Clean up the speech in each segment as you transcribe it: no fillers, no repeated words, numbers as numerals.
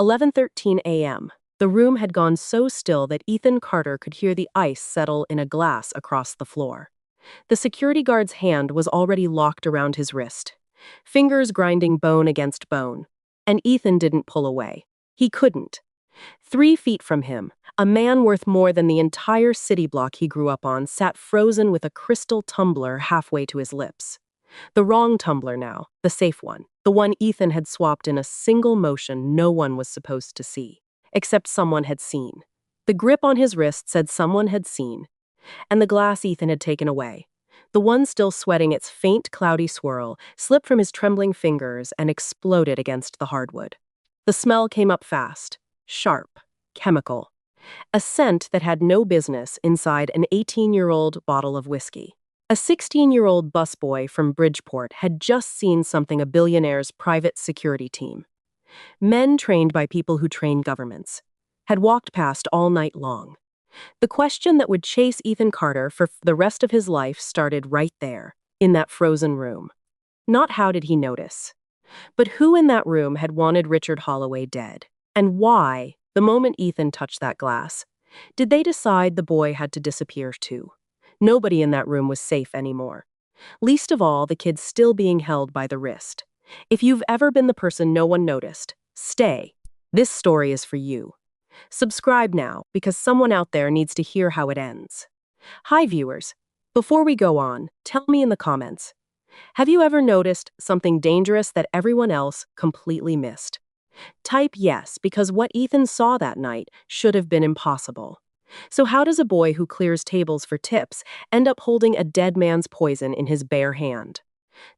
11:13 a.m. The room had gone so still that Ethan Carter could hear the ice settle in a glass across the floor. The security guard's hand was already locked around his wrist, fingers grinding bone against bone. And Ethan didn't pull away. He couldn't. 3 feet from him, a man worth more than the entire city block he grew up on sat frozen with a crystal tumbler halfway to his lips. The wrong tumbler now, the safe one, the one Ethan had swapped in a single motion no one was supposed to see, except someone had seen. The grip on his wrist said someone had seen, and the glass Ethan had taken away, the one still sweating its faint cloudy swirl, slipped from his trembling fingers and exploded against the hardwood. The smell came up fast, sharp, chemical, a scent that had no business inside an 18-year-old bottle of whiskey. A 16-year-old busboy from Bridgeport had just seen something a billionaire's private security team, men trained by people who train governments, had walked past all night long. The question that would chase Ethan Carter for the rest of his life started right there, in that frozen room. Not how did he notice, but who in that room had wanted Richard Holloway dead, and why, the moment Ethan touched that glass, did they decide the boy had to disappear too? Nobody in that room was safe anymore. Least of all, the kid still being held by the wrist. If you've ever been the person no one noticed, stay. This story is for you. Subscribe now, because someone out there needs to hear how it ends. Hi viewers. Before we go on, tell me in the comments, have you ever noticed something dangerous that everyone else completely missed? Type yes, because what Ethan saw that night should have been impossible. So how does a boy who clears tables for tips end up holding a dead man's poison in his bare hand?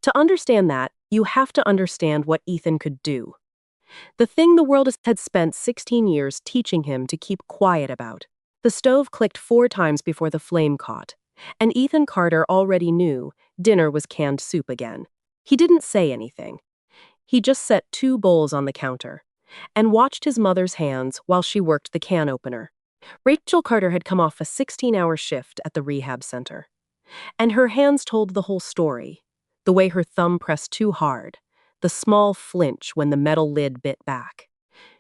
To understand that, you have to understand what Ethan could do. The thing the world had spent 16 years teaching him to keep quiet about. The stove clicked 4 times before the flame caught, and Ethan Carter already knew dinner was canned soup again. He didn't say anything. He just set 2 bowls on the counter and watched his mother's hands while she worked the can opener. Rachel Carter had come off a 16-hour shift at the rehab center, and her hands told the whole story. The way her thumb pressed too hard, the small flinch when the metal lid bit back.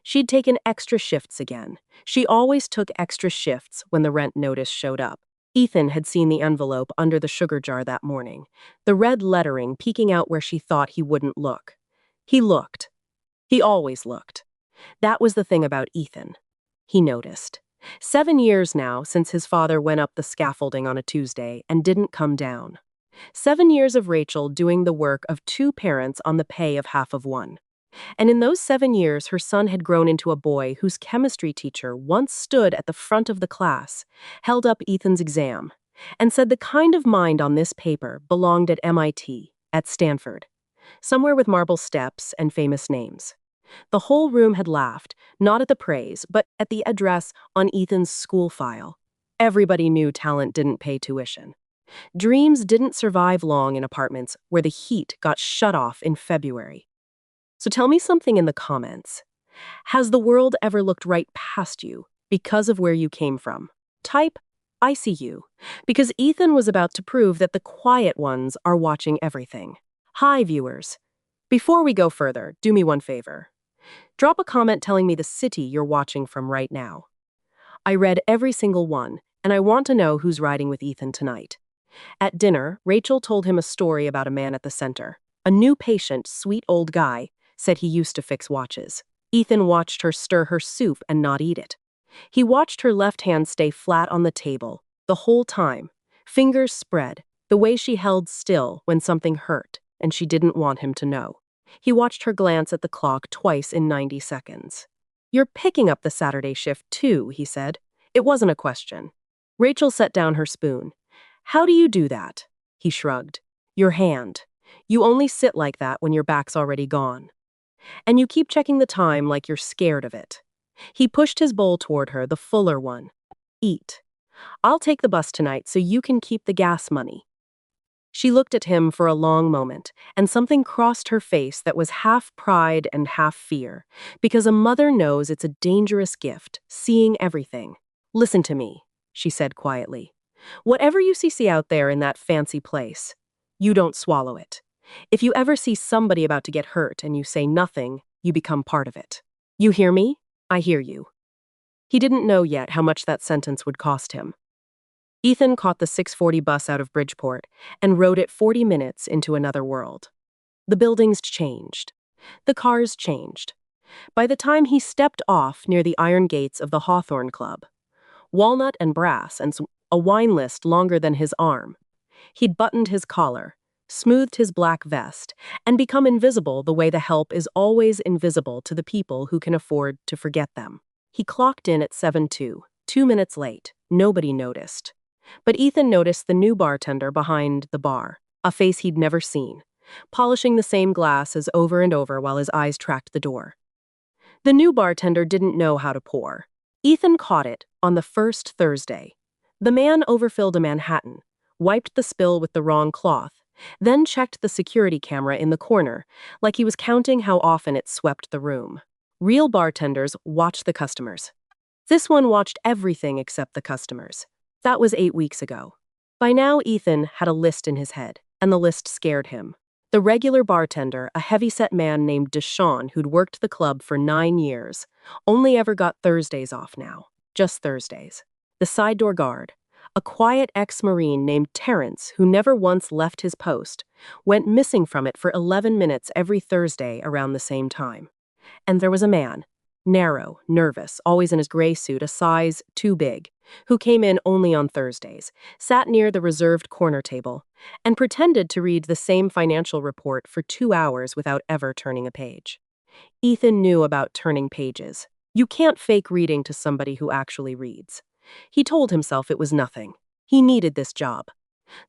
She'd taken extra shifts again. She always took extra shifts when the rent notice showed up. Ethan had seen the envelope under the sugar jar that morning, the red lettering peeking out where she thought he wouldn't look. He looked. He always looked. That was the thing about Ethan. He noticed. 7 years now since his father went up the scaffolding on a Tuesday and didn't come down. 7 years of Rachel doing the work of 2 parents on the pay of half of one. And in those 7 years, her son had grown into a boy whose chemistry teacher once stood at the front of the class, held up Ethan's exam, and said the kind of mind on this paper belonged at MIT, at Stanford, somewhere with marble steps and famous names. The whole room had laughed, not at the praise, but at the address on Ethan's school file. Everybody knew talent didn't pay tuition. Dreams didn't survive long in apartments where the heat got shut off in February. So tell me something in the comments. Has the world ever looked right past you because of where you came from? Type, I see you, because Ethan was about to prove that the quiet ones are watching everything. Hi, viewers. Before we go further, do me one favor. Drop a comment telling me the city you're watching from right now. I read every single one, and I want to know who's riding with Ethan tonight. At dinner, Rachel told him a story about a man at the center. A new patient, sweet old guy, said he used to fix watches. Ethan watched her stir her soup and not eat it. He watched her left hand stay flat on the table, the whole time, fingers spread, the way she held still when something hurt, and she didn't want him to know. He watched her glance at the clock twice in 90 seconds. You're picking up the Saturday shift too, he said. It wasn't a question. Rachel set down her spoon. How do you do that? He shrugged. Your hand. You only sit like that when your back's already gone. And you keep checking the time like you're scared of it. He pushed his bowl toward her, the fuller one. Eat. I'll take the bus tonight so you can keep the gas money. She looked at him for a long moment, and something crossed her face that was half pride and half fear, because a mother knows it's a dangerous gift, seeing everything. Listen to me, she said quietly. Whatever you see out there in that fancy place, you don't swallow it. If you ever see somebody about to get hurt and you say nothing, you become part of it. You hear me? I hear you. He didn't know yet how much that sentence would cost him. Ethan caught the 6:40 bus out of Bridgeport and rode it 40 minutes into another world. The buildings changed. The cars changed. By the time he stepped off near the iron gates of the Hawthorne Club, walnut and brass and a wine list longer than his arm, he'd buttoned his collar, smoothed his black vest, and become invisible the way the help is always invisible to the people who can afford to forget them. He clocked in at 7:02, 2 minutes late. Nobody noticed. But Ethan noticed the new bartender behind the bar, a face he'd never seen, polishing the same glasses over and over while his eyes tracked the door. The new bartender didn't know how to pour. Ethan caught it on the first Thursday. The man overfilled a Manhattan, wiped the spill with the wrong cloth, then checked the security camera in the corner, like he was counting how often it swept the room. Real bartenders watch the customers. This one watched everything except the customers. That was 8 weeks ago. By now, Ethan had a list in his head, and the list scared him. The regular bartender, a heavy-set man named Deshawn who'd worked the club for 9 years, only ever got Thursdays off now. Just Thursdays. The side door guard, a quiet ex-Marine named Terrence who never once left his post, went missing from it for 11 minutes every Thursday around the same time. And there was a man, narrow, nervous, always in his gray suit, a size too big, who came in only on Thursdays, sat near the reserved corner table, and pretended to read the same financial report for 2 hours without ever turning a page. Ethan knew about turning pages. You can't fake reading to somebody who actually reads. He told himself it was nothing. He needed this job.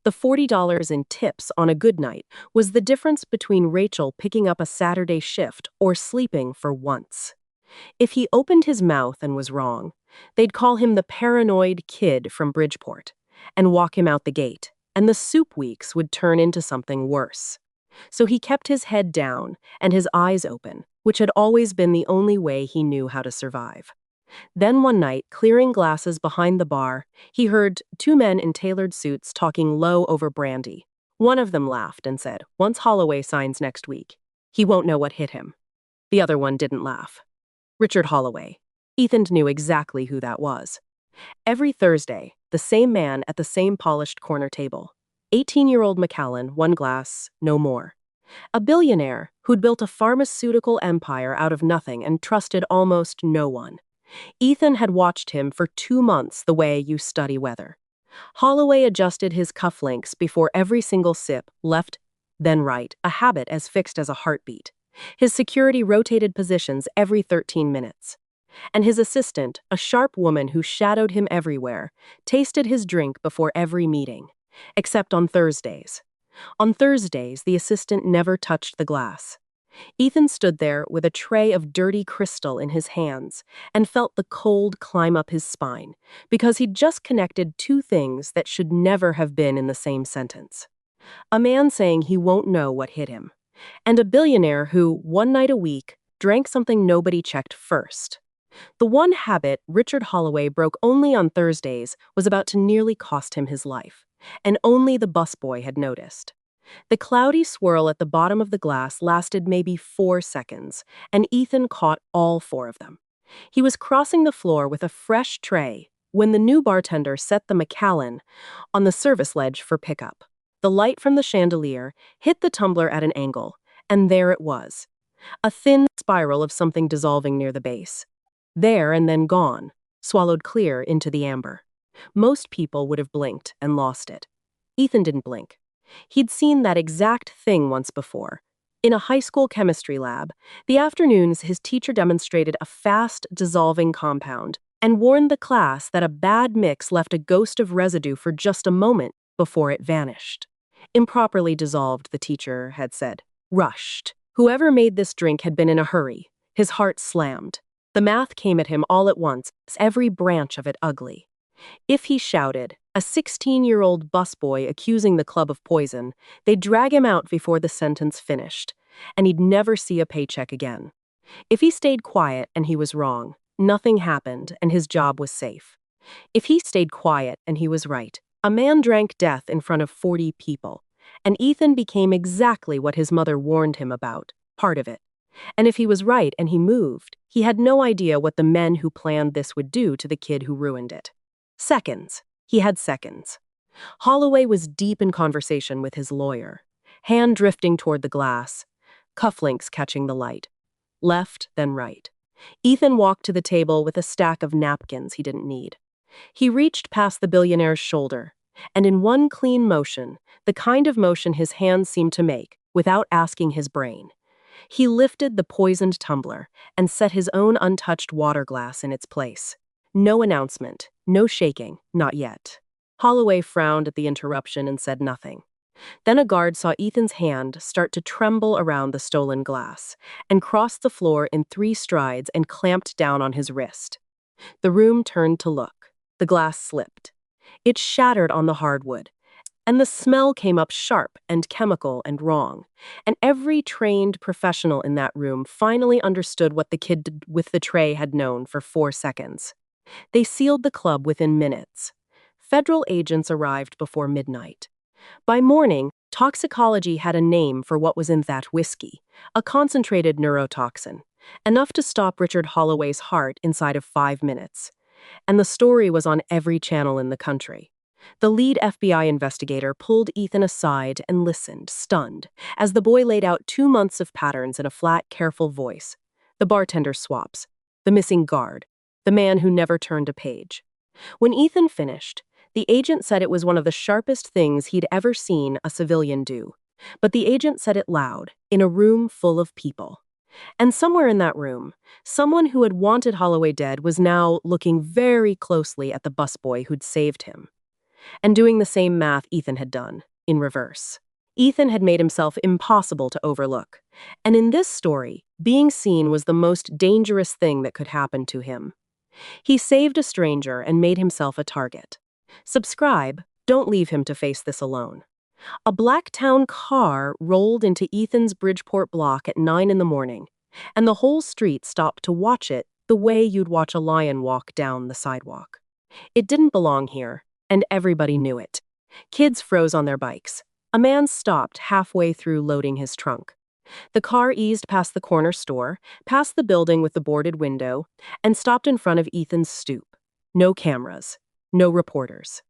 The $40 in tips on a good night was the difference between Rachel picking up a Saturday shift or sleeping for once. If he opened his mouth and was wrong, they'd call him the paranoid kid from Bridgeport and walk him out the gate, and the soup weeks would turn into something worse. So he kept his head down and his eyes open, which had always been the only way he knew how to survive. Then one night, clearing glasses behind the bar, he heard 2 men in tailored suits talking low over brandy. One of them laughed and said, "Once Holloway signs next week, he won't know what hit him." The other one didn't laugh. Richard Holloway. Ethan knew exactly who that was. Every Thursday, the same man at the same polished corner table. 18-year-old McAllen, 1 glass, no more. A billionaire who'd built a pharmaceutical empire out of nothing and trusted almost no one. Ethan had watched him for 2 months the way you study weather. Holloway adjusted his cufflinks before every single sip, left, then right, a habit as fixed as a heartbeat. His security rotated positions every 13 minutes. And his assistant, a sharp woman who shadowed him everywhere, tasted his drink before every meeting. Except on Thursdays. On Thursdays, the assistant never touched the glass. Ethan stood there with a tray of dirty crystal in his hands and felt the cold climb up his spine because he'd just connected 2 things that should never have been in the same sentence. A man saying he won't know what hit him, and a billionaire who, 1 night a week, drank something nobody checked first. The one habit Richard Holloway broke only on Thursdays was about to nearly cost him his life, and only the busboy had noticed. The cloudy swirl at the bottom of the glass lasted maybe 4 seconds, and Ethan caught all 4 of them. He was crossing the floor with a fresh tray when the new bartender set the McAllen on the service ledge for pickup. The light from the chandelier hit the tumbler at an angle, and there it was. A thin spiral of something dissolving near the base. There and then gone, swallowed clear into the amber. Most people would have blinked and lost it. Ethan didn't blink. He'd seen that exact thing once before. In a high school chemistry lab, the afternoons his teacher demonstrated a fast dissolving compound and warned the class that a bad mix left a ghost of residue for just a moment before it vanished. Improperly dissolved, the teacher had said. Rushed. Whoever made this drink had been in a hurry. His heart slammed. The math came at him all at once, every branch of it ugly. If he shouted, a 16-year-old busboy accusing the club of poison, they'd drag him out before the sentence finished, and he'd never see a paycheck again. If he stayed quiet and he was wrong, nothing happened and his job was safe. If he stayed quiet and he was right, a man drank death in front of 40 people, and Ethan became exactly what his mother warned him about, part of it. And if he was right and he moved, he had no idea what the men who planned this would do to the kid who ruined it. Seconds. He had seconds. Holloway was deep in conversation with his lawyer, hand drifting toward the glass, cufflinks catching the light. Left, then right. Ethan walked to the table with a stack of napkins he didn't need. He reached past the billionaire's shoulder, and in one clean motion, the kind of motion his hands seemed to make, without asking his brain, he lifted the poisoned tumbler and set his own untouched water glass in its place. No announcement, no shaking, not yet. Holloway frowned at the interruption and said nothing. Then a guard saw Ethan's hand start to tremble around the stolen glass and crossed the floor in 3 strides and clamped down on his wrist. The room turned to look. The glass slipped. It shattered on the hardwood, and the smell came up sharp and chemical and wrong. And every trained professional in that room finally understood what the kid with the tray had known for 4 seconds. They sealed the club within minutes. Federal agents arrived before midnight. By morning, toxicology had a name for what was in that whiskey, a concentrated neurotoxin, enough to stop Richard Holloway's heart inside of 5 minutes. And the story was on every channel in the country. The lead FBI investigator pulled Ethan aside and listened, stunned, as the boy laid out 2 months of patterns in a flat, careful voice. The bartender's swaps, the missing guard, the man who never turned a page. When Ethan finished, the agent said it was one of the sharpest things he'd ever seen a civilian do. But the agent said it loud, in a room full of people. And somewhere in that room, someone who had wanted Holloway dead was now looking very closely at the busboy who'd saved him. And doing the same math Ethan had done, in reverse. Ethan had made himself impossible to overlook. And in this story, being seen was the most dangerous thing that could happen to him. He saved a stranger and made himself a target. Subscribe, don't leave him to face this alone. A Blacktown car rolled into Ethan's Bridgeport block at 9 in the morning, and the whole street stopped to watch it the way you'd watch a lion walk down the sidewalk. It didn't belong here, and everybody knew it. Kids froze on their bikes. A man stopped halfway through loading his trunk. The car eased past the corner store, past the building with the boarded window, and stopped in front of Ethan's stoop. No cameras. No reporters.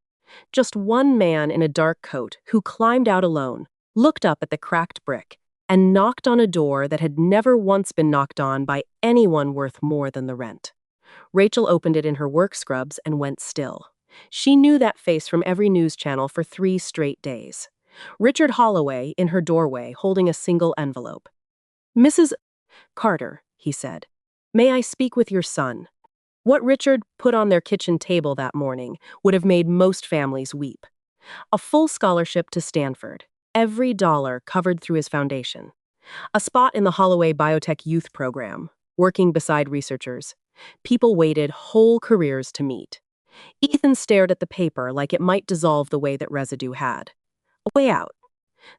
Just one man in a dark coat who climbed out alone, looked up at the cracked brick, and knocked on a door that had never once been knocked on by anyone worth more than the rent. Rachel opened it in her work scrubs and went still. She knew that face from every news channel for 3 straight days. Richard Holloway in her doorway holding a single envelope. "Mrs. Carter," he said, "may I speak with your son?" What Richard put on their kitchen table that morning would have made most families weep. A full scholarship to Stanford, every dollar covered through his foundation. A spot in the Holloway Biotech Youth Program, working beside researchers. People waited whole careers to meet. Ethan stared at the paper like it might dissolve the way that residue had. A way out.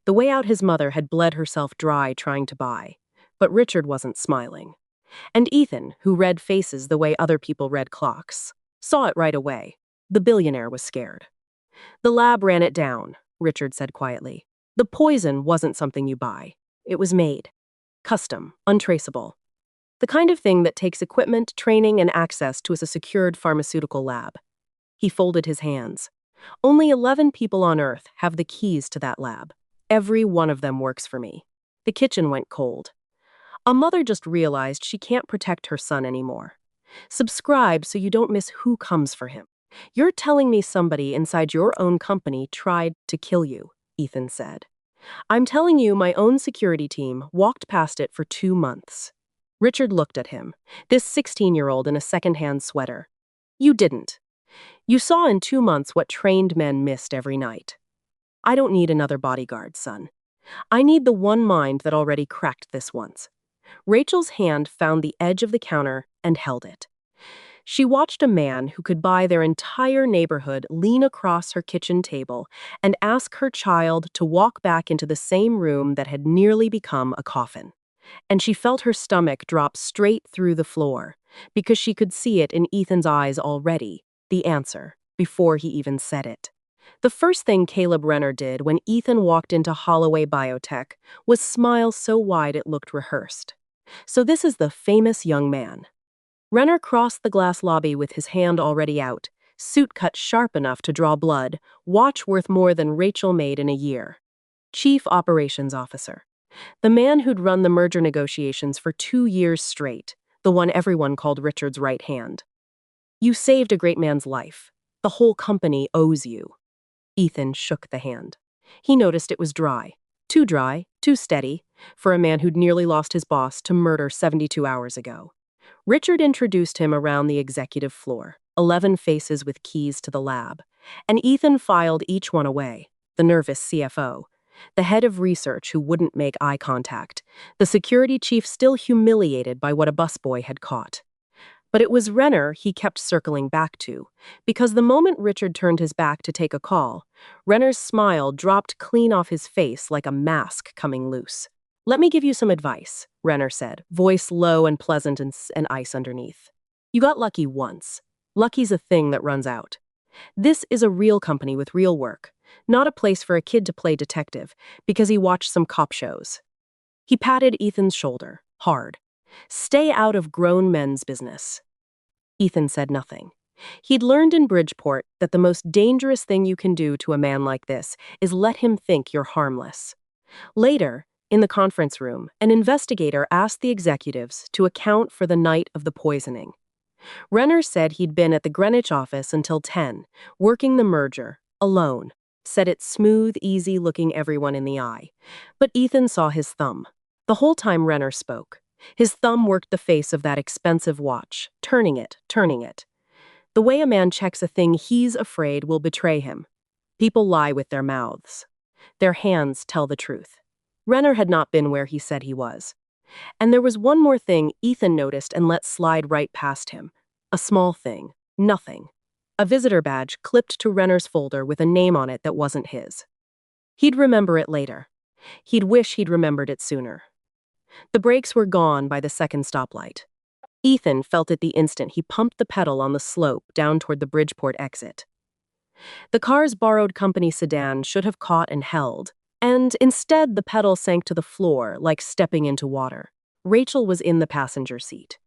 The way out his mother had bled herself dry trying to buy. But Richard wasn't smiling. And Ethan, who read faces the way other people read clocks, saw it right away. The billionaire was scared. "The lab ran it down," Richard said quietly. "The poison wasn't something you buy. It was made. Custom, untraceable. The kind of thing that takes equipment, training, and access to a secured pharmaceutical lab." He folded his hands. "Only 11 people on Earth have the keys to that lab. Every one of them works for me." The kitchen went cold. A mother just realized she can't protect her son anymore. Subscribe so you don't miss who comes for him. "You're telling me somebody inside your own company tried to kill you," Ethan said. "I'm telling you my own security team walked past it for 2 months. Richard looked at him, this 16-year-old in a second-hand sweater. "You didn't. You saw in 2 months what trained men missed every night. I don't need another bodyguard, son. I need the one mind that already cracked this once." Rachel's hand found the edge of the counter and held it. She watched a man who could buy their entire neighborhood lean across her kitchen table and ask her child to walk back into the same room that had nearly become a coffin. And she felt her stomach drop straight through the floor, because she could see it in Ethan's eyes already, the answer, before he even said it. The first thing Caleb Renner did when Ethan walked into Holloway Biotech was smile so wide it looked rehearsed. So this is the famous young man. Renner crossed the glass lobby with his hand already out, suit cut sharp enough to draw blood, watch worth more than Rachel made in a year. Chief Operations Officer. The man who'd run the merger negotiations for 2 years straight, the one everyone called Richard's right hand. You saved a great man's life. The whole company owes you. Ethan shook the hand. He noticed it was dry. Dry, too steady, for a man who'd nearly lost his boss to murder 72 hours ago. Richard introduced him around the executive floor, 11 faces with keys to the lab, and Ethan filed each one away. The nervous CFO, the head of research who wouldn't make eye contact, the security chief still humiliated by what a busboy had caught. But it was Renner he kept circling back to, because the moment Richard turned his back to take a call, Renner's smile dropped clean off his face like a mask coming loose. "Let me give you some advice," Renner said, voice low and pleasant and ice underneath. "You got lucky once. Lucky's a thing that runs out. This is a real company with real work, not a place for a kid to play detective because he watched some cop shows." He patted Ethan's shoulder, hard. "Stay out of grown men's business." Ethan said nothing. He'd learned in Bridgeport that the most dangerous thing you can do to a man like this is let him think you're harmless. Later, in the conference room, an investigator asked the executives to account for the night of the poisoning. Renner said he'd been at the Greenwich office until 10, working the merger, alone. Said it smooth, easy looking everyone in the eye. But Ethan saw his thumb. The whole time Renner spoke, his thumb worked the face of that expensive watch, turning it. The way a man checks a thing he's afraid will betray him. People lie with their mouths. Their hands tell the truth. Renner had not been where he said he was. And there was one more thing Ethan noticed and let slide right past him. A small thing. Nothing. A visitor badge clipped to Renner's folder with a name on it that wasn't his. He'd remember it later. He'd wish he'd remembered it sooner. The brakes were gone by the second stoplight. Ethan felt it the instant he pumped the pedal on the slope down toward the Bridgeport exit. The car's borrowed company sedan should have caught and held, and instead the pedal sank to the floor like stepping into water. Rachel was in the passenger seat.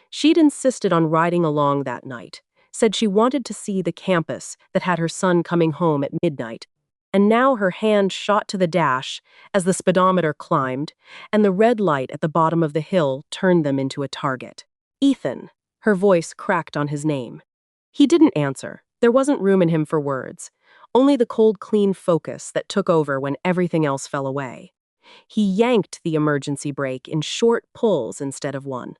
She'd insisted on riding along that night, said she wanted to see the campus that had her son coming home at midnight, and now her hand shot to the dash as the speedometer climbed, and the red light at the bottom of the hill turned them into a target. "Ethan," her voice cracked on his name. He didn't answer. There wasn't room in him for words, only the cold, clean focus that took over when everything else fell away. He yanked the emergency brake in short pulls instead of one.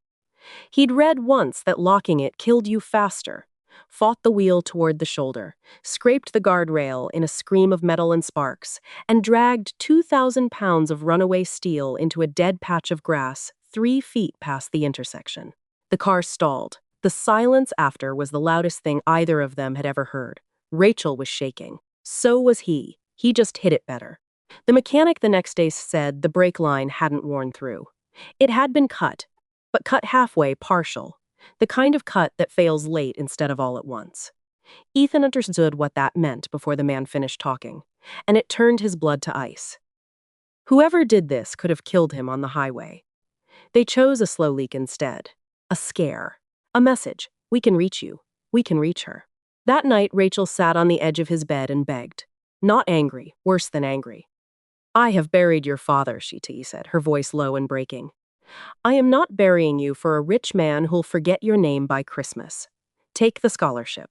He'd read once that locking it killed you faster, fought the wheel toward the shoulder, scraped the guardrail in a scream of metal and sparks, and dragged 2,000 pounds of runaway steel into a dead patch of grass 3 feet past the intersection. The car stalled. The silence after was the loudest thing either of them had ever heard. Rachel was shaking. So was he. He just hit it better. The mechanic the next day said the brake line hadn't worn through. It had been cut, but cut halfway, partial. The kind of cut that fails late instead of all at once. Ethan understood what that meant before the man finished talking, and it turned his blood to ice. Whoever did this could have killed him on the highway. They chose a slow leak instead. A scare. A message. We can reach you. We can reach her. That night, Rachel sat on the edge of his bed and begged. Not angry, worse than angry. "I have buried your father," she said, her voice low and breaking. "I am not burying you for a rich man who'll forget your name by Christmas. Take the scholarship.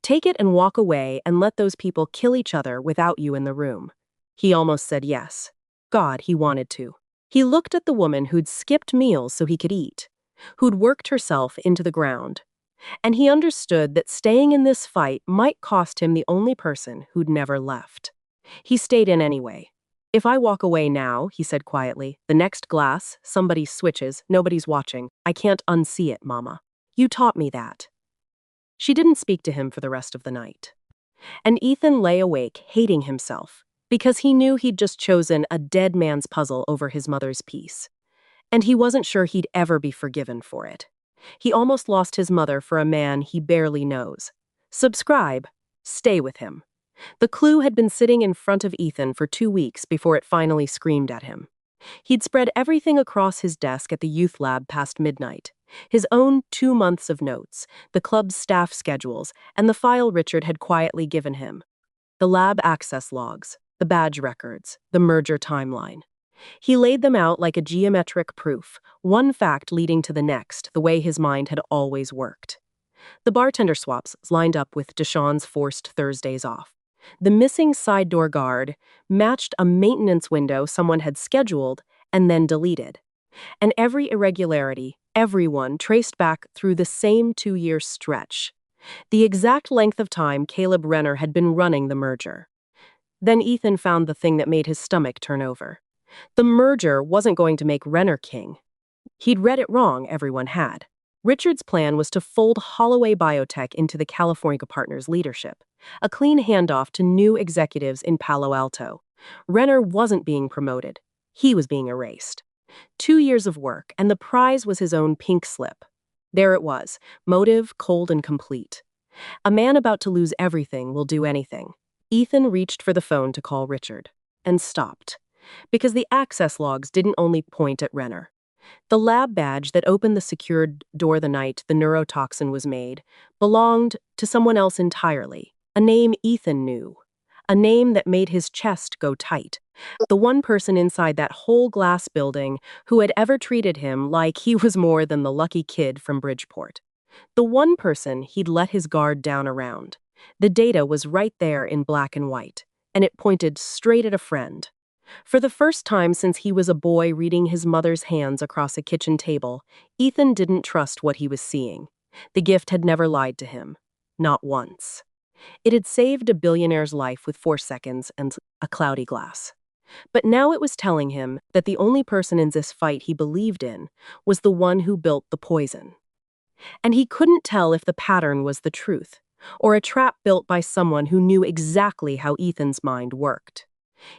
Take it and walk away and let those people kill each other without you in the room." He almost said yes. God, he wanted to. He looked at the woman who'd skipped meals so he could eat, who'd worked herself into the ground. And he understood that staying in this fight might cost him the only person who'd never left. He stayed in anyway. "If I walk away now," he said quietly, "the next glass, somebody switches, nobody's watching. I can't unsee it, Mama. You taught me that." She didn't speak to him for the rest of the night. And Ethan lay awake, hating himself, because he knew he'd just chosen a dead man's puzzle over his mother's peace. And he wasn't sure he'd ever be forgiven for it. He almost lost his mother for a man he barely knows. Subscribe. Stay with him. The clue had been sitting in front of Ethan for 2 weeks before it finally screamed at him. He'd spread everything across his desk at the youth lab past midnight. His own 2 months of notes, the club's staff schedules, and the file Richard had quietly given him. The lab access logs, the badge records, the merger timeline. He laid them out like a geometric proof, one fact leading to the next, the way his mind had always worked. The bartender swaps lined up with Deshawn's forced Thursdays off. The missing side door guard matched a maintenance window someone had scheduled and then deleted. And every irregularity, everyone traced back through the same 2-year stretch. The exact length of time Caleb Renner had been running the merger. Then Ethan found the thing that made his stomach turn over. The merger wasn't going to make Renner king. He'd read it wrong, everyone had. Richard's plan was to fold Holloway Biotech into the California Partners' leadership, a clean handoff to new executives in Palo Alto. Renner wasn't being promoted. He was being erased. 2 years of work, and the prize was his own pink slip. There it was, motive, cold and complete. A man about to lose everything will do anything. Ethan reached for the phone to call Richard, and stopped. Because the access logs didn't only point at Renner. The lab badge that opened the secured door the night the neurotoxin was made belonged to someone else entirely, a name Ethan knew, a name that made his chest go tight, the one person inside that whole glass building who had ever treated him like he was more than the lucky kid from Bridgeport. The one person he'd let his guard down around. The data was right there in black and white, and it pointed straight at a friend. For the first time since he was a boy reading his mother's hands across a kitchen table, Ethan didn't trust what he was seeing. The gift had never lied to him. Not once. It had saved a billionaire's life with 4 seconds and a cloudy glass. But now it was telling him that the only person in this fight he believed in was the one who built the poison. And he couldn't tell if the pattern was the truth, or a trap built by someone who knew exactly how Ethan's mind worked.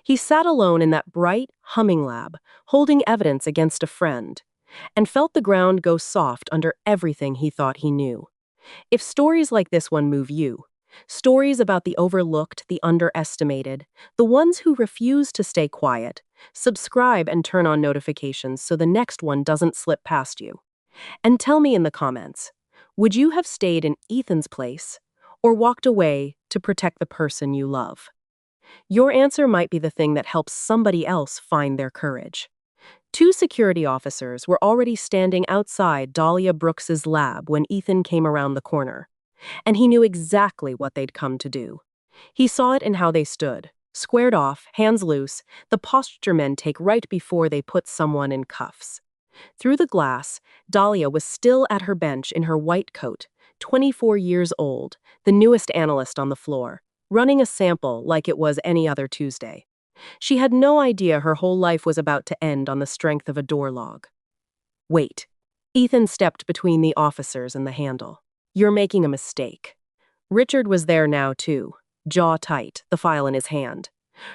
He sat alone in that bright, humming lab, holding evidence against a friend, and felt the ground go soft under everything he thought he knew. If stories like this one move you, stories about the overlooked, the underestimated, the ones who refuse to stay quiet, subscribe and turn on notifications so the next one doesn't slip past you. And tell me in the comments, would you have stayed in Ethan's place or walked away to protect the person you love? Your answer might be the thing that helps somebody else find their courage. 2 security officers were already standing outside Dahlia Brooks's lab when Ethan came around the corner, and he knew exactly what they'd come to do. He saw it in how they stood, squared off, hands loose, the posture men take right before they put someone in cuffs. Through the glass, Dahlia was still at her bench in her white coat, 24 years old, the newest analyst on the floor, running a sample like it was any other Tuesday. She had no idea her whole life was about to end on the strength of a door log. Wait. Ethan stepped between the officers and the handle. You're making a mistake. Richard was there now, too, jaw tight, the file in his hand.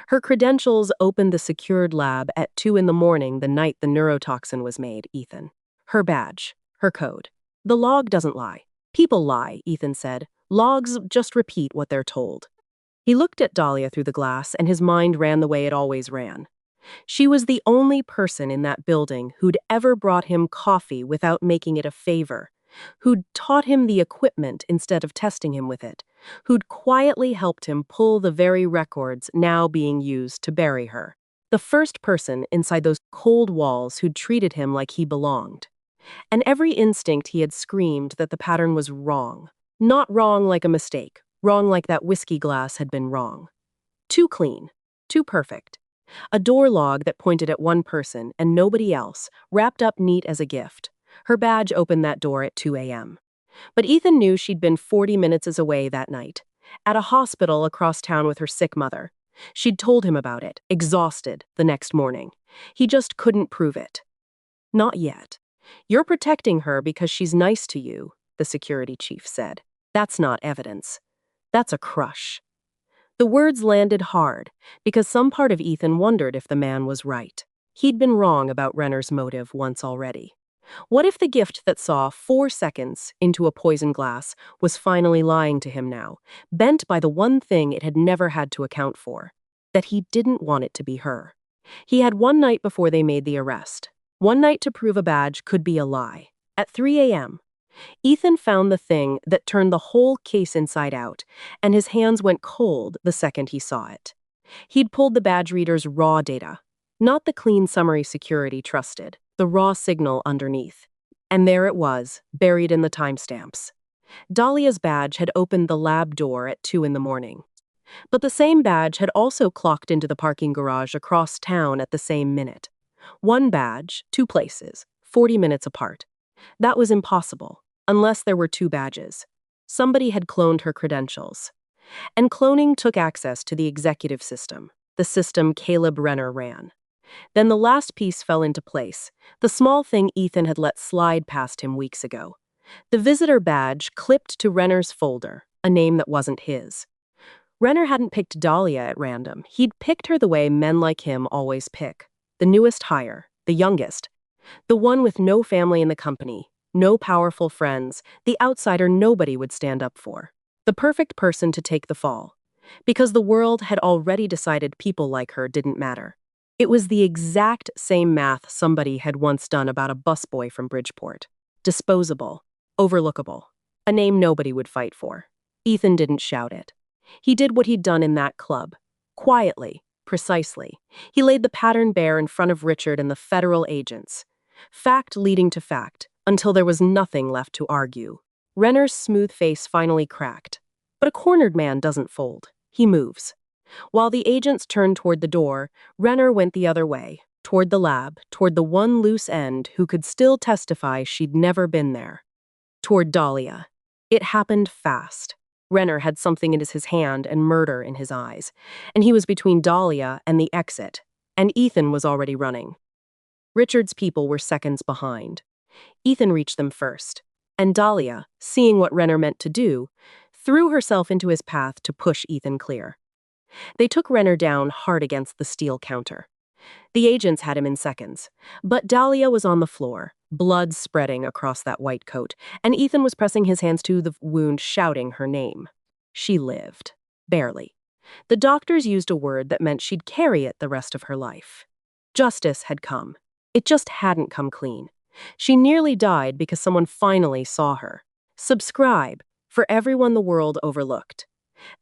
Her credentials opened the secured lab at 2 in the morning the night the neurotoxin was made, Ethan. Her badge, her code. The log doesn't lie. People lie, Ethan said. Logs just repeat what they're told. He looked at Dahlia through the glass, and his mind ran the way it always ran. She was the only person in that building who'd ever brought him coffee without making it a favor, who'd taught him the equipment instead of testing him with it, who'd quietly helped him pull the very records now being used to bury her. The first person inside those cold walls who'd treated him like he belonged. And every instinct he had screamed that the pattern was wrong. Not wrong like a mistake. Wrong like that whiskey glass had been wrong. Too clean. Too perfect. A door log that pointed at one person and nobody else, wrapped up neat as a gift. Her badge opened that door at 2 a.m. But Ethan knew she'd been 40 minutes away that night, at a hospital across town with her sick mother. She'd told him about it, exhausted, the next morning. He just couldn't prove it. Not yet. You're protecting her because she's nice to you, the security chief said. That's not evidence. That's a crush. The words landed hard, because some part of Ethan wondered if the man was right. He'd been wrong about Renner's motive once already. What if the gift that saw 4 seconds into a poison glass was finally lying to him now, bent by the one thing it had never had to account for, that he didn't want it to be her? He had one night before they made the arrest. One night to prove a badge could be a lie. At 3 a.m., Ethan found the thing that turned the whole case inside out, and his hands went cold the second he saw it. He'd pulled the badge reader's raw data, not the clean summary security trusted, the raw signal underneath. And there it was, buried in the timestamps. Dahlia's badge had opened the lab door at 2 in the morning. But the same badge had also clocked into the parking garage across town at the same minute. One badge, two places, 40 minutes apart. That was impossible, unless there were two badges. Somebody had cloned her credentials. And cloning took access to the executive system, the system Caleb Renner ran. Then the last piece fell into place, the small thing Ethan had let slide past him weeks ago. The visitor badge clipped to Renner's folder, a name that wasn't his. Renner hadn't picked Dahlia at random. He'd picked her the way men like him always pick. The newest hire, the youngest, the one with no family in the company, no powerful friends, the outsider nobody would stand up for. The perfect person to take the fall. Because the world had already decided people like her didn't matter. It was the exact same math somebody had once done about a busboy from Bridgeport. Disposable, overlookable, a name nobody would fight for. Ethan didn't shout it. He did what he'd done in that club. Quietly, precisely. He laid the pattern bare in front of Richard and the federal agents. Fact leading to fact, until there was nothing left to argue. Renner's smooth face finally cracked. But a cornered man doesn't fold. He moves. While the agents turned toward the door, Renner went the other way, toward the lab, toward the one loose end who could still testify she'd never been there. Toward Dahlia. It happened fast. Renner had something in his hand and murder in his eyes, and he was between Dahlia and the exit, and Ethan was already running. Richard's people were seconds behind. Ethan reached them first, and Dahlia, seeing what Renner meant to do, threw herself into his path to push Ethan clear. They took Renner down hard against the steel counter. The agents had him in seconds, but Dahlia was on the floor, blood spreading across that white coat, and Ethan was pressing his hands to the wound, shouting her name. She lived. Barely. The doctors used a word that meant she'd carry it the rest of her life. Justice had come. It just hadn't come clean. She nearly died because someone finally saw her. Subscribe, for everyone the world overlooked.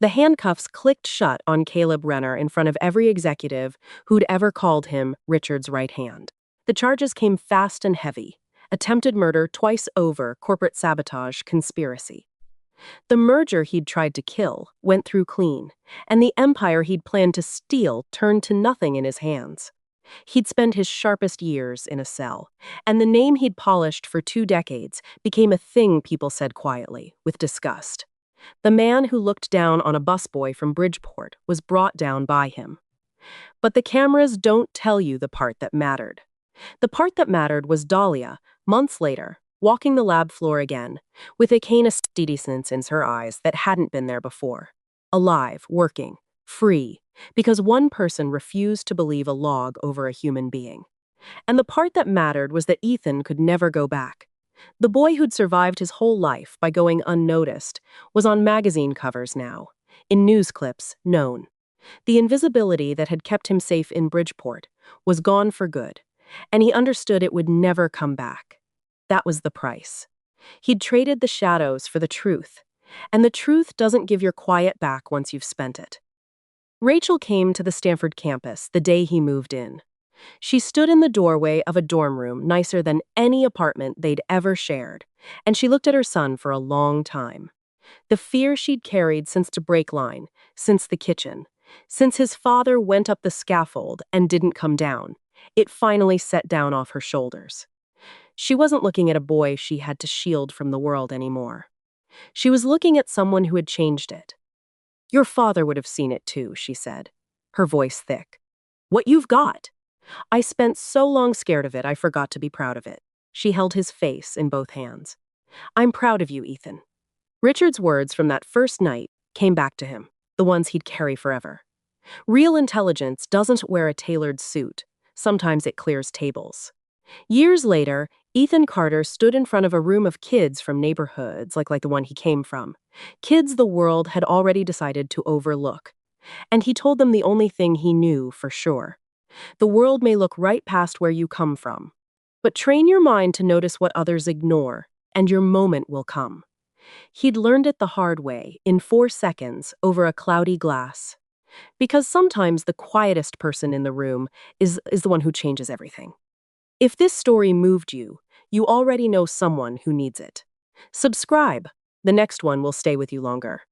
The handcuffs clicked shut on Caleb Renner in front of every executive who'd ever called him Richard's right hand. The charges came fast and heavy. Attempted murder twice over, corporate sabotage, conspiracy. The merger he'd tried to kill went through clean, and the empire he'd planned to steal turned to nothing in his hands. He'd spent his sharpest years in a cell, and the name he'd polished for 2 decades became a thing people said quietly, with disgust. The man who looked down on a busboy from Bridgeport was brought down by him. But the cameras don't tell you the part that mattered. The part that mattered was Dahlia, months later, walking the lab floor again, with a cane of steadiness in her eyes that hadn't been there before. Alive, working, free, because one person refused to believe a log over a human being. And the part that mattered was that Ethan could never go back. The boy who'd survived his whole life by going unnoticed was on magazine covers now, in news clips, known. The invisibility that had kept him safe in Bridgeport was gone for good, and he understood it would never come back. That was the price. He'd traded the shadows for the truth, and the truth doesn't give your quiet back once you've spent it. Rachel came to the Stanford campus the day he moved in. She stood in the doorway of a dorm room nicer than any apartment they'd ever shared, and she looked at her son for a long time. The fear she'd carried since the break line, since the kitchen, since his father went up the scaffold and didn't come down, it finally set down off her shoulders. She wasn't looking at a boy she had to shield from the world anymore. She was looking at someone who had changed it. "Your father would have seen it too," she said, her voice thick. "What you've got. I spent so long scared of it, I forgot to be proud of it." She held his face in both hands. "I'm proud of you, Ethan." Richard's words from that first night came back to him, the ones he'd carry forever. Real intelligence doesn't wear a tailored suit. Sometimes it clears tables. Years later, Ethan Carter stood in front of a room of kids from neighborhoods like the one he came from. Kids the world had already decided to overlook. And he told them the only thing he knew for sure. The world may look right past where you come from. But train your mind to notice what others ignore, and your moment will come. He'd learned it the hard way, in 4 seconds, over a cloudy glass. Because sometimes the quietest person in the room is the one who changes everything. If this story moved you, you already know someone who needs it. Subscribe. The next one will stay with you longer.